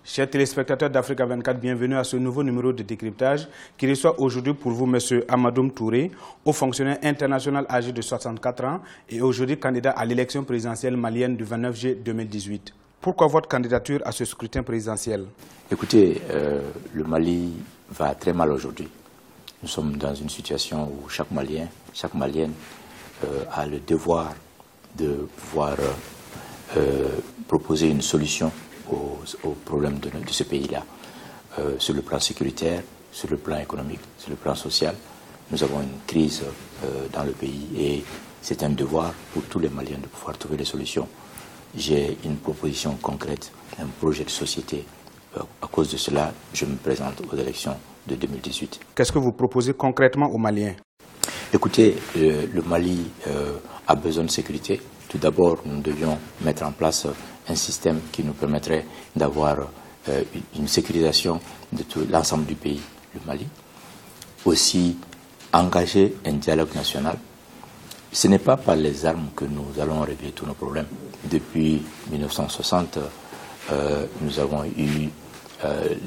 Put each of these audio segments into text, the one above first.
Chers téléspectateurs d'Africa 24, bienvenue à ce nouveau numéro de décryptage qui reçoit aujourd'hui pour vous M. Amadoum Touré, haut fonctionnaire international âgé de 64 ans et aujourd'hui candidat à l'élection présidentielle malienne du 29 juillet 2018. Pourquoi votre candidature à ce scrutin présidentiel? Écoutez, le Mali va très mal aujourd'hui. Nous sommes dans une situation où chaque Malien, chaque Malienne a le devoir de pouvoir proposer une solution aux problèmes de ce pays-là. Sur le plan sécuritaire, sur le plan économique, sur le plan social, nous avons une crise dans le pays et c'est un devoir pour tous les Maliens de pouvoir trouver des solutions. J'ai une proposition concrète, un projet de société. À cause de cela, je me présente aux élections de 2018. Qu'est-ce que vous proposez concrètement aux Maliens? Écoutez, le Mali a besoin de sécurité. Tout d'abord, nous devions mettre en place un système qui nous permettrait d'avoir une sécurisation de tout l'ensemble du pays, le Mali. Aussi, engager un dialogue national. Ce n'est pas par les armes que nous allons régler tous nos problèmes. Depuis 1960, nous avons eu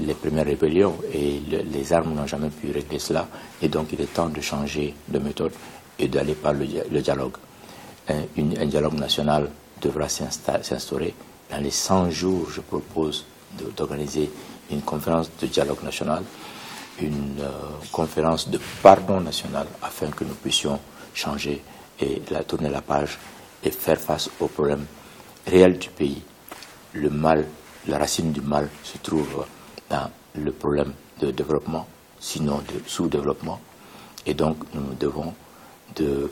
les premières rébellions et les armes n'ont jamais pu régler cela. Et donc, il est temps de changer de méthode et d'aller par le dialogue. Un dialogue national devra s'instaurer. Dans les 100 jours, je propose d'organiser une conférence de dialogue national, une conférence de pardon national, afin que nous puissions changer et tourner la page et faire face aux problèmes réels du pays. Le mal, la racine du mal se trouve dans le problème de développement, sinon de sous-développement. Et donc, nous devons de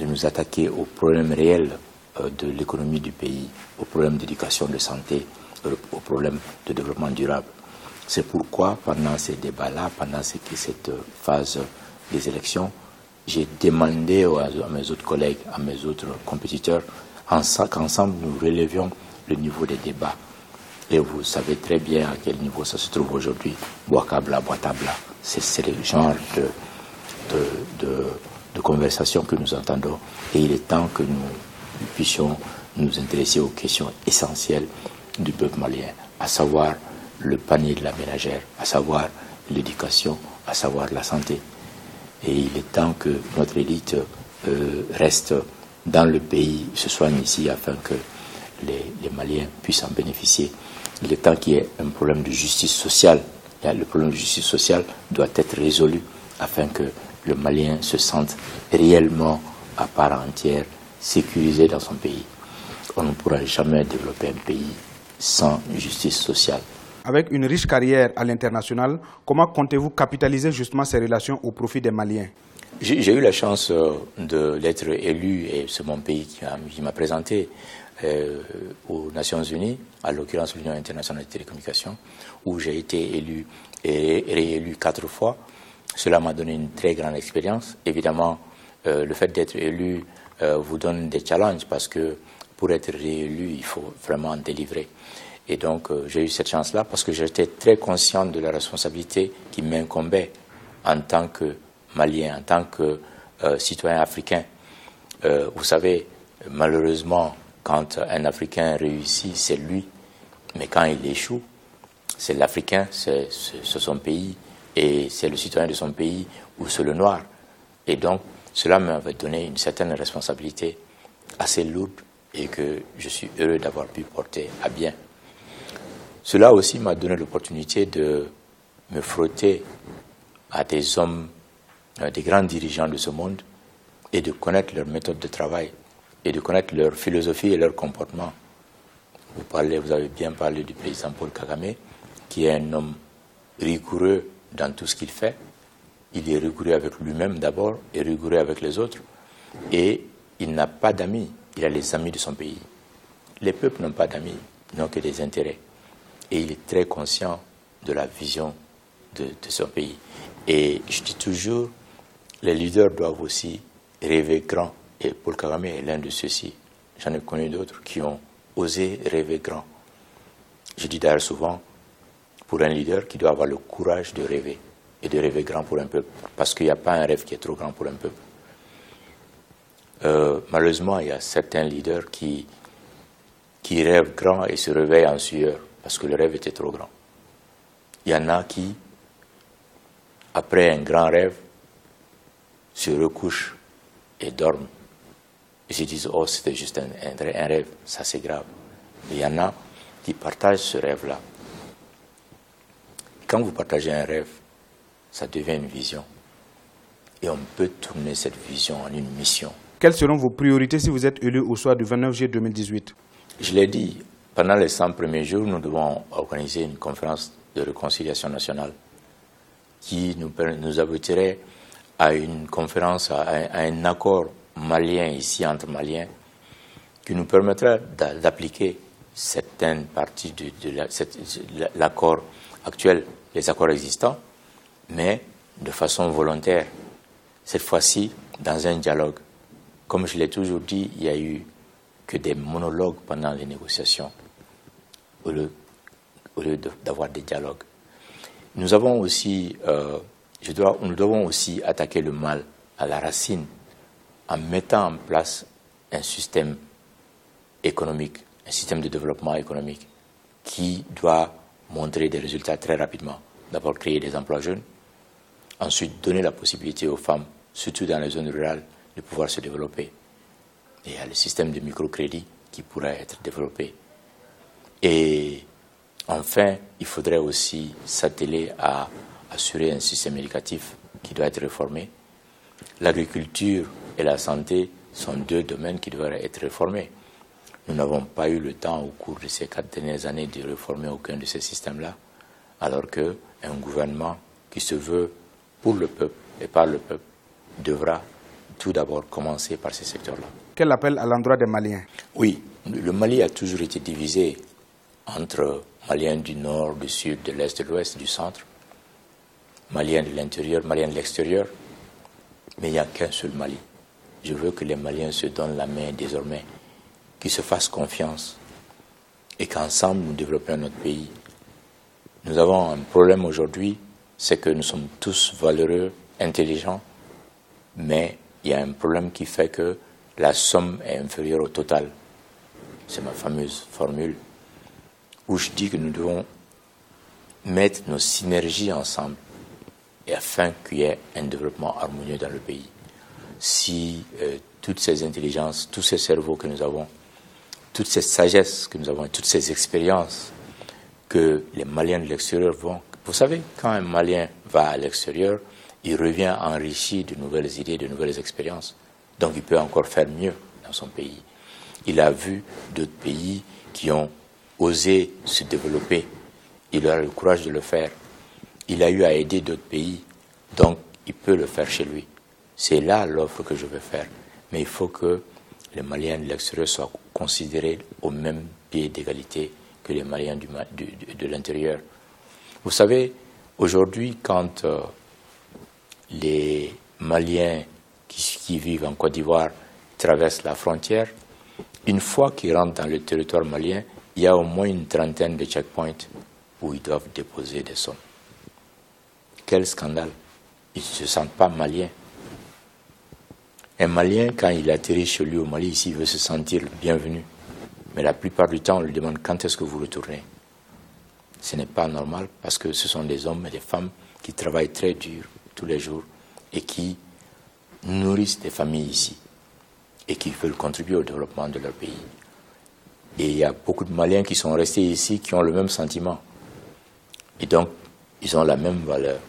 nous attaquer aux problèmes réels de l'économie du pays, aux problèmes d'éducation, de santé, aux problèmes de développement durable. C'est pourquoi, pendant ces débats-là, pendant cette phase des élections, j'ai demandé à mes autres collègues, à mes autres compétiteurs, qu'ensemble nous relevions le niveau des débats. Et vous savez très bien à quel niveau ça se trouve aujourd'hui. Boakabla, Boatabla. C'est le genre de conversation que nous entendons. Et il est temps que nous puissions nous intéresser aux questions essentielles du peuple malien, à savoir le panier de la ménagère, à savoir l'éducation, à savoir la santé. Et il est temps que notre élite reste dans le pays, se soigne ici afin que les Maliens puissent en bénéficier. Il est temps qu'il y ait un problème de justice sociale. Le problème de justice sociale doit être résolu afin que le Malien se sente réellement à part entière, sécurisé dans son pays. On ne pourra jamais développer un pays sans justice sociale. Avec une riche carrière à l'international, comment comptez-vous capitaliser justement ces relations au profit des Maliens? J'ai eu la chance d'être élu, et c'est mon pays qui m'a présenté aux Nations Unies, à l'occurrence l'Union internationale des télécommunications, où j'ai été élu et réélu 4 fois. Cela m'a donné une très grande expérience. Évidemment, le fait d'être élu vous donne des challenges parce que pour être réélu, il faut vraiment délivrer. Et donc, j'ai eu cette chance-là parce que j'étais très conscient de la responsabilité qui m'incombait en tant que Malien, en tant que citoyen africain. Vous savez, malheureusement, quand un Africain réussit, c'est lui. Mais quand il échoue, c'est l'Africain, c'est son pays, et c'est le citoyen de son pays ou c'est le noir. Et donc, cela m'avait donné une certaine responsabilité assez lourde et que je suis heureux d'avoir pu porter à bien. Cela aussi m'a donné l'opportunité de me frotter à des hommes, des grands dirigeants de ce monde et de connaître leur méthode de travail et de connaître leur philosophie et leur comportement. Vous avez bien parlé du président Paul Kagame, qui est un homme rigoureux dans tout ce qu'il fait. Il est rigoureux avec lui-même d'abord et rigoureux avec les autres. Et il n'a pas d'amis, il a les amis de son pays. Les peuples n'ont pas d'amis, ils n'ont que des intérêts. Et il est très conscient de la vision de son pays. Et je dis toujours, les leaders doivent aussi rêver grand. Et Paul Kagame est l'un de ceux-ci. J'en ai connu d'autres qui ont osé rêver grand. Je dis d'ailleurs souvent, pour un leader qui doit avoir le courage de rêver, et de rêver grand pour un peuple, parce qu'il n'y a pas un rêve qui est trop grand pour un peuple. Malheureusement, il y a certains leaders qui rêvent grand et se réveillent en sueur, parce que le rêve était trop grand. Il y en a qui, après un grand rêve, se recouchent et dorment. Ils se disent, oh, c'était juste un rêve, ça c'est grave. Il y en a qui partagent ce rêve-là. Quand vous partagez un rêve, ça devient une vision. Et on peut tourner cette vision en une mission. Quelles seront vos priorités si vous êtes élu au soir du 29 juillet 2018? Je l'ai dit, pendant les 100 premiers jours, nous devons organiser une conférence de réconciliation nationale qui nous aboutirait à une conférence, à un accord malien ici entre Maliens qui nous permettra d'appliquer certaines parties de l'accord actuel, les accords existants, mais de façon volontaire. Cette fois-ci, dans un dialogue. Comme je l'ai toujours dit, il n'y a eu que des monologues pendant les négociations, au lieu d'avoir des dialogues. Nous avons aussi, nous devons aussi attaquer le mal à la racine en mettant en place un système économique, un système de développement économique qui doit montrer des résultats très rapidement. D'abord créer des emplois jeunes, ensuite donner la possibilité aux femmes, surtout dans les zones rurales, de pouvoir se développer. Et il y a le système de microcrédit qui pourrait être développé. Et enfin, il faudrait aussi s'atteler à assurer un système éducatif qui doit être réformé. L'agriculture et la santé sont deux domaines qui doivent être réformés. Nous n'avons pas eu le temps au cours de ces 4 dernières années de réformer aucun de ces systèmes-là, alors qu'un gouvernement qui se veut pour le peuple et par le peuple devra tout d'abord commencer par ces secteurs-là. Quel appel à l'endroit des Maliens? Oui, le Mali a toujours été divisé entre Maliens du nord, du sud, de l'est, de l'ouest, du centre, Maliens de l'intérieur, Maliens de l'extérieur, mais il n'y a qu'un seul Mali. Je veux que les Maliens se donnent la main désormais, qu'ils se fassent confiance et qu'ensemble nous développions notre pays. Nous avons un problème aujourd'hui, c'est que nous sommes tous valeureux, intelligents, mais il y a un problème qui fait que la somme est inférieure au total. C'est ma fameuse formule où je dis que nous devons mettre nos synergies ensemble et afin qu'il y ait un développement harmonieux dans le pays. Si toutes ces intelligences, tous ces cerveaux que nous avons, toute cette sagesse que nous avons et toutes ces expériences que les Maliens de l'extérieur vont... Vous savez, quand un Malien va à l'extérieur, il revient enrichi de nouvelles idées, de nouvelles expériences. Donc il peut encore faire mieux dans son pays. Il a vu d'autres pays qui ont osé se développer. Il a le courage de le faire. Il a eu à aider d'autres pays. Donc il peut le faire chez lui. C'est là l'offre que je veux faire. Mais il faut que les Maliens de l'extérieur soient considérés au même pied d'égalité que les Maliens de l'intérieur. Vous savez, aujourd'hui, quand les Maliens qui vivent en Côte d'Ivoire traversent la frontière, une fois qu'ils rentrent dans le territoire malien, il y a au moins une trentaine de checkpoints où ils doivent déposer des sommes. Quel scandale! Ils ne se sentent pas maliens. Un Malien, quand il atterrit chez lui au Mali, ici, il veut se sentir bienvenu. Mais la plupart du temps, on lui demande quand est-ce que vous retournez. Ce n'est pas normal parce que ce sont des hommes et des femmes qui travaillent très dur tous les jours et qui nourrissent des familles ici et qui veulent contribuer au développement de leur pays. Et il y a beaucoup de Maliens qui sont restés ici qui ont le même sentiment. Et donc, ils ont la même valeur.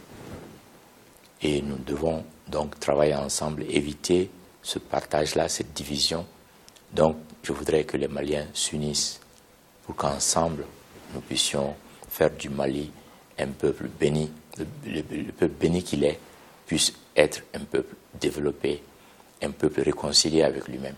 Et nous devons donc travailler ensemble, éviter ce partage-là, cette division. Donc, je voudrais que les Maliens s'unissent pour qu'ensemble, nous puissions faire du Mali un peuple béni. Le peuple béni qu'il est puisse être un peuple développé, un peuple réconcilié avec lui-même.